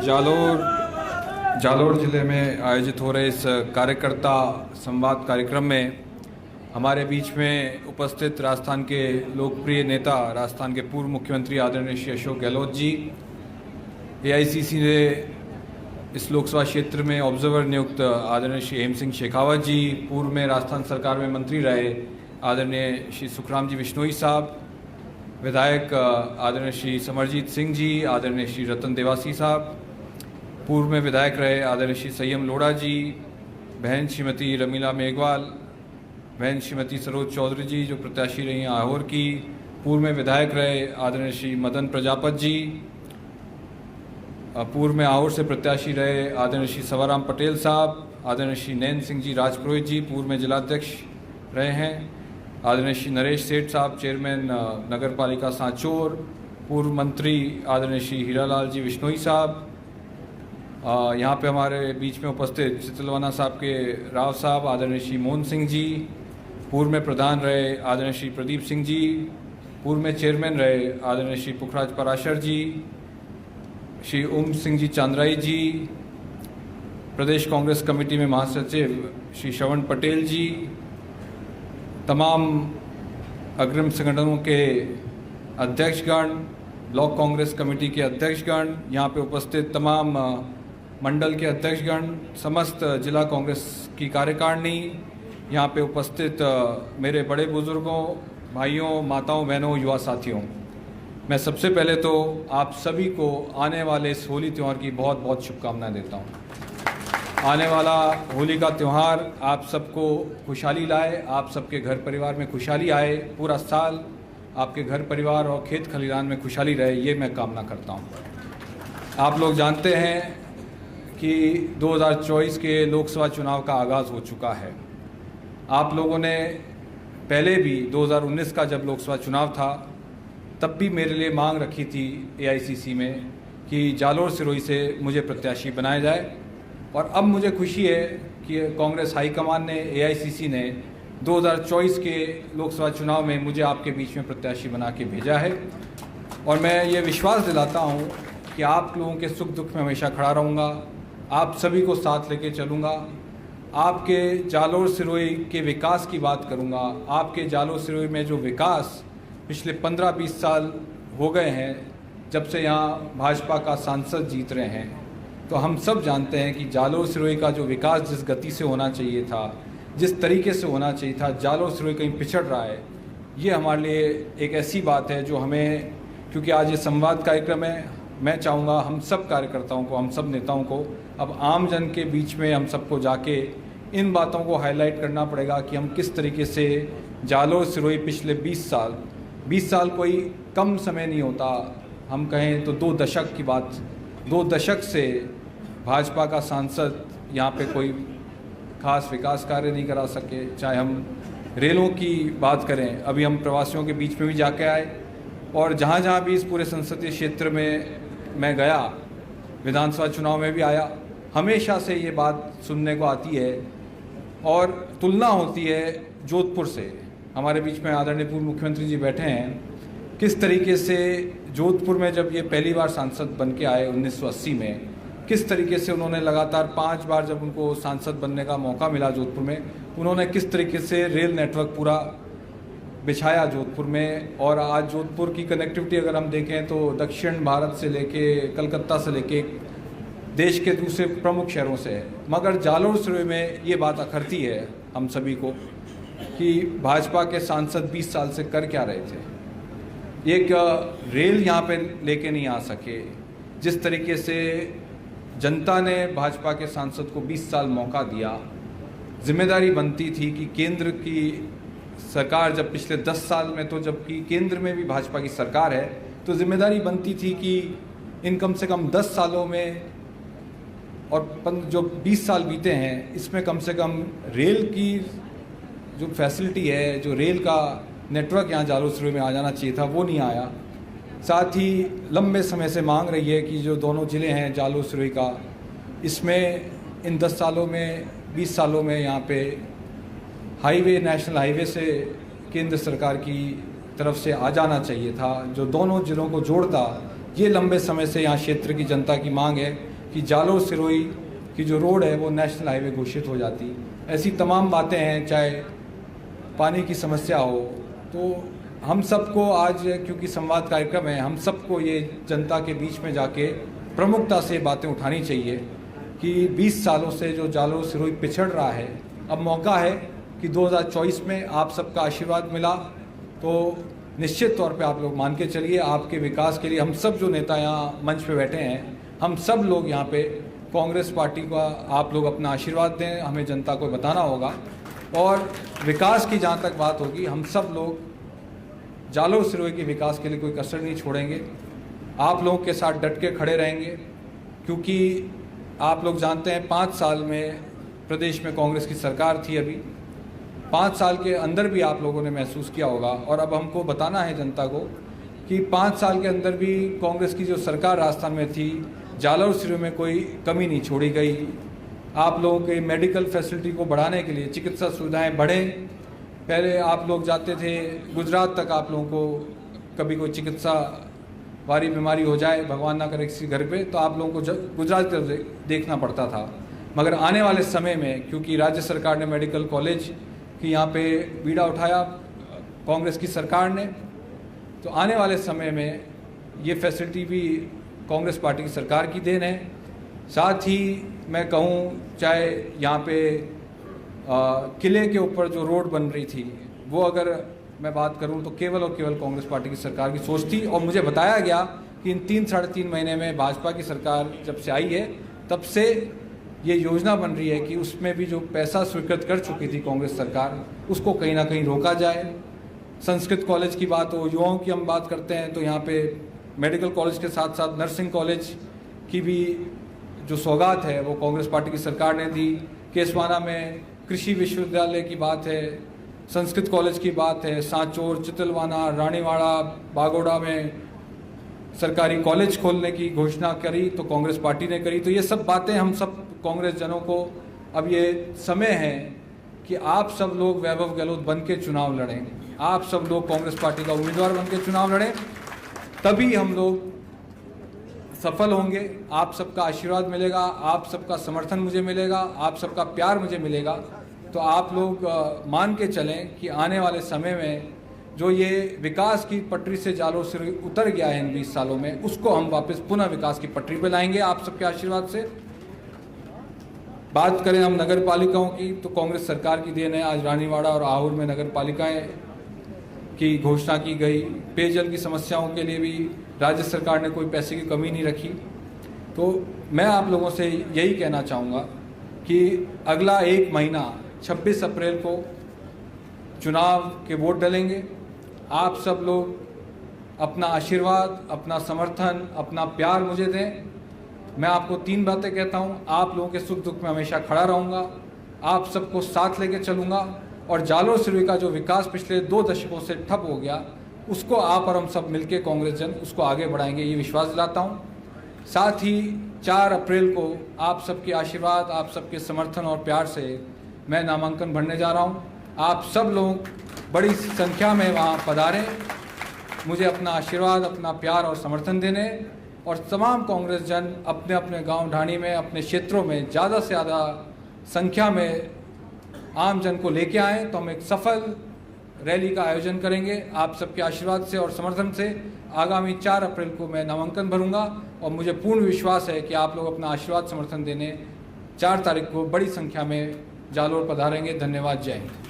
जालोर ज़िले में आयोजित हो रहे इस कार्यकर्ता संवाद कार्यक्रम में हमारे बीच में उपस्थित राजस्थान के लोकप्रिय नेता, राजस्थान के पूर्व मुख्यमंत्री आदरणीय श्री अशोक गहलोत जी, एआईसीसी ने इस लोकसभा क्षेत्र में ऑब्जर्वर नियुक्त आदरणीय श्री हेम सिंह शेखावत जी, पूर्व में राजस्थान सरकार में मंत्री रहे आदरणीय श्री सुखराम जी बिश्नोई साहब, विधायक आदरणीय श्री समरजीत सिंह जी, आदरणीय श्री रतन देवासी साहब, पूर्व में विधायक रहे आदरणीय श्री संयम लोढ़ा जी, बहन श्रीमती रमीला मेघवाल, बहन श्रीमती सरोज चौधरी जी जो प्रत्याशी रही हैं आहोर की, पूर्व में विधायक रहे आदरणीय श्री मदन प्रजापत जी, पूर्व में आहोर से प्रत्याशी रहे आदरणीय श्री सवाराम पटेल साहब, आदरणीय श्री नैन सिंह जी राजपुरोहित जी पूर्व में जिलाध्यक्ष रहे हैं, आदरणीय श्री नरेश सेठ साहब चेयरमैन नगर पालिका सांचौर, पूर्व मंत्री आदरणीय श्री हीरालाल जी बिश्नोई साहब, यहाँ पे हमारे बीच में उपस्थित चितलवाना साहब के राव साहब, आदरणीय श्री मोहन सिंह जी, पूर्व में प्रधान रहे आदरणीय श्री प्रदीप सिंह जी, पूर्व में चेयरमैन रहे आदरणीय श्री पुखराज पराशर जी, श्री ओम सिंह जी चांद्राई जी, प्रदेश कांग्रेस कमेटी में महासचिव श्री श्रवण पटेल जी, तमाम अग्रिम संगठनों के अध्यक्षगण, ब्लॉक कांग्रेस कमेटी के अध्यक्षगण, यहाँ पे उपस्थित तमाम मंडल के अध्यक्षगण, समस्त जिला कांग्रेस की कार्यकारिणी, यहाँ पे उपस्थित मेरे बड़े बुजुर्गों, भाइयों, माताओं, बहनों, युवा साथियों, मैं सबसे पहले तो आप सभी को आने वाले इस होली त्यौहार की बहुत बहुत शुभकामनाएं देता हूँ। आने वाला होली का त्यौहार आप सबको खुशहाली लाए, आप सबके घर परिवार में खुशहाली आए, पूरा साल आपके घर परिवार और खेत खलिहान में खुशहाली रहे, ये मैं कामना करता हूँ। आप लोग जानते हैं कि 2024 के लोकसभा चुनाव का आगाज़ हो चुका है। आप लोगों ने पहले भी 2019 का जब लोकसभा चुनाव था तब भी मेरे लिए मांग रखी थी एआईसीसी में कि जालोर सिरोही से मुझे प्रत्याशी बनाया जाए, और अब मुझे खुशी है कि कांग्रेस हाईकमान ने, एआईसीसी ने 2024 के लोकसभा चुनाव में मुझे आपके बीच में प्रत्याशी बना के भेजा है, और मैं ये विश्वास दिलाता हूँ कि आप लोगों के सुख दुख में हमेशा खड़ा रहूँगा, आप सभी को साथ लेके चलूँगा, आपके जालोर सिरोही के विकास की बात करूँगा। आपके जालोर सिरोही में जो विकास पिछले 15-20 साल हो गए हैं जब से यहाँ भाजपा का सांसद जीत रहे हैं, तो हम सब जानते हैं कि जालोर सिरोही का जो विकास जिस गति से होना चाहिए था, जिस तरीके से होना चाहिए था, जालोर सिरोही कहीं पिछड़ रहा है। ये हमारे लिए एक ऐसी बात है जो हमें, क्योंकि आज ये संवाद कार्यक्रम है, मैं चाहूँगा हम सब कार्यकर्ताओं को, हम सब नेताओं को अब आम जन के बीच में हम सबको जाके इन बातों को हाईलाइट करना पड़ेगा कि हम किस तरीके से जालोर सिरोही पिछले 20 साल कोई कम समय नहीं होता, हम कहें तो 2 दशक की बात, 2 दशक से भाजपा का सांसद यहाँ पे कोई खास विकास कार्य नहीं करा सके। चाहे हम रेलों की बात करें, अभी हम प्रवासियों के बीच में भी जाके आए, और जहाँ जहाँ भी इस पूरे संसदीय क्षेत्र में मैं गया, विधानसभा चुनाव में भी आया, हमेशा से ये बात सुनने को आती है और तुलना होती है जोधपुर से। हमारे बीच में आदरणीय पूर्व मुख्यमंत्री जी बैठे हैं, किस तरीके से जोधपुर में जब ये पहली बार सांसद बन के आए 1980 में, किस तरीके से उन्होंने लगातार 5 बार जब उनको सांसद बनने का मौका मिला जोधपुर में, उन्होंने किस तरीके से रेल नेटवर्क पूरा बिछाया जोधपुर में। और आज जोधपुर की कनेक्टिविटी अगर हम देखें तो दक्षिण भारत से लेके, कलकत्ता से लेके देश के दूसरे प्रमुख शहरों से है। मगर जालोर सिरोही में ये बात अखरती है हम सभी को कि भाजपा के सांसद 20 साल से कर क्या रहे थे। एक रेल यहाँ पे लेके नहीं आ सके, जिस तरीके से जनता ने भाजपा के सांसद को 20 साल मौका दिया, जिम्मेदारी बनती थी कि केंद्र की सरकार जब पिछले 10 साल में, तो जबकि केंद्र में भी भाजपा की सरकार है, तो जिम्मेदारी बनती थी कि इन कम से कम 10 सालों में और जो 20 साल बीते हैं इसमें कम से कम रेल की जो फैसिलिटी है, जो रेल का नेटवर्क यहाँ जालोर सिरोही में आ जाना चाहिए था, वो नहीं आया। साथ ही लंबे समय से मांग रही है कि जो दोनों ज़िले हैं जालोर सिरोही का, इसमें इन 10 सालों में, 20 सालों में यहाँ पे हाईवे, नेशनल हाईवे से केंद्र सरकार की तरफ से आ जाना चाहिए था, जो दोनों ज़िलों को जोड़ता। ये लंबे समय से यहाँ क्षेत्र की जनता की मांग है। कि जालोर सिरोही की जो रोड है वो नेशनल हाईवे घोषित हो जाती। ऐसी तमाम बातें हैं, चाहे पानी की समस्या हो। तो हम सबको आज, क्योंकि संवाद कार्यक्रम है, हम सबको ये जनता के बीच में जाके प्रमुखता से बातें उठानी चाहिए कि 20 सालों से जो जालोर सिरोही पिछड़ रहा है, अब मौका है कि 2024 में आप सबका आशीर्वाद मिला तो निश्चित तौर पे आप लोग मान के चलिए, आपके विकास के लिए हम सब जो नेता यहाँ मंच पे बैठे हैं, हम सब लोग यहाँ पे कांग्रेस पार्टी का आप लोग अपना आशीर्वाद दें, हमें जनता को बताना होगा। और विकास की जहाँ तक बात होगी, हम सब लोग जालोर सिरोही के विकास के लिए कोई कसर नहीं छोड़ेंगे, आप लोगों के साथ डट के खड़े रहेंगे। क्योंकि आप लोग जानते हैं 5 साल में प्रदेश में कांग्रेस की सरकार थी, अभी 5 साल के अंदर भी आप लोगों ने महसूस किया होगा, और अब हमको बताना है जनता को कि 5 साल के अंदर भी कांग्रेस की जो सरकार राजस्थान में थी, जालोर सिरोही में कोई कमी नहीं छोड़ी गई। आप लोगों के मेडिकल फैसिलिटी को बढ़ाने के लिए चिकित्सा सुविधाएं बढ़ें। पहले आप लोग जाते थे गुजरात तक, आप लोगों को कभी कोई चिकित्सा वारी बीमारी हो जाए, भगवान ना करे किसी घर पे, तो आप लोगों को गुजरात देखना पड़ता था। मगर आने वाले समय में, क्योंकि राज्य सरकार ने मेडिकल कॉलेज की यहाँ पे बीड़ा उठाया कांग्रेस की सरकार ने, तो आने वाले समय में ये फैसिलिटी भी कांग्रेस पार्टी की सरकार की देन है। साथ ही मैं कहूँ, चाहे यहाँ पे किले के ऊपर जो रोड बन रही थी, वो अगर मैं बात करूं तो केवल और केवल कांग्रेस पार्टी की सरकार की सोच थी। और मुझे बताया गया कि इन 3-3.5 महीने में भाजपा की सरकार जब से आई है, तब से ये योजना बन रही है कि उसमें भी जो पैसा स्वीकृत कर चुकी थी कांग्रेस सरकार, उसको कहीं ना कहीं रोका जाए। संस्कृत कॉलेज की बात हो, युवाओं की हम बात करते हैं, तो यहाँ पे मेडिकल कॉलेज के साथ साथ नर्सिंग कॉलेज की भी जो सौगात है वो कांग्रेस पार्टी की सरकार ने दी। केसवाना में कृषि विश्वविद्यालय की बात है, संस्कृत कॉलेज की बात है, सांचौर, चितलवाना, रानीवाड़ा, बागोड़ा में सरकारी कॉलेज खोलने की घोषणा करी तो कांग्रेस पार्टी ने करी। तो ये सब बातें हम सब कांग्रेस जनों को, अब ये समय है कि आप सब लोग वैभव गहलोत बन के चुनाव लड़ें, आप सब लोग कांग्रेस पार्टी का उम्मीदवार बन के चुनाव लड़ें, तभी हम लोग सफल होंगे। आप सबका आशीर्वाद मिलेगा, आप सबका समर्थन मुझे मिलेगा, आप सबका प्यार मुझे मिलेगा। तो आप लोग मान के चलें कि आने वाले समय में जो ये विकास की पटरी से जालोर सिरोही उतर गया है इन 20 सालों में, उसको हम वापस पुनः विकास की पटरी पे लाएंगे आप सबके आशीर्वाद से। बात करें हम नगर पालिकाओं की, तो कांग्रेस सरकार की देन है, आज रानीवाड़ा और आहूर में नगर पालिकाएं की घोषणा की गई। पेयजल की समस्याओं के लिए भी राज्य सरकार ने कोई पैसे की कमी नहीं रखी। तो मैं आप लोगों से यही कहना चाहूँगा कि अगला 1 महीना 26 अप्रैल को चुनाव के वोट डलेंगे। आप सब लोग अपना आशीर्वाद, अपना समर्थन, अपना प्यार मुझे दें। मैं आपको 3 बातें कहता हूँ, आप लोगों के सुख दुख में हमेशा खड़ा रहूँगा, आप सबको साथ लेके चलूँगा, और जालोर सिरोही का जो विकास पिछले 2 दशकों से ठप हो गया, उसको आप और हम सब मिलके कांग्रेस जन उसको आगे बढ़ाएंगे, ये विश्वास दिलाता हूँ। साथ ही 4 अप्रैल को आप सबके आशीर्वाद, आप सबके समर्थन और प्यार से मैं नामांकन भरने जा रहा हूँ। आप सब लोग बड़ी संख्या में वहाँ पधारें, मुझे अपना आशीर्वाद, अपना प्यार और समर्थन देने, और तमाम कांग्रेस जन अपने अपने गांव ढाणी में, अपने क्षेत्रों में ज़्यादा से ज़्यादा संख्या में आम जन को लेके आएँ, तो हम एक सफल रैली का आयोजन करेंगे आप सबके आशीर्वाद से और समर्थन से। आगामी 4 अप्रैल को मैं नामांकन भरूंगा, और मुझे पूर्ण विश्वास है कि आप लोग अपना आशीर्वाद समर्थन देने 4 तारीख को बड़ी संख्या में जालोर पधारेंगे। धन्यवाद, जय हिंद।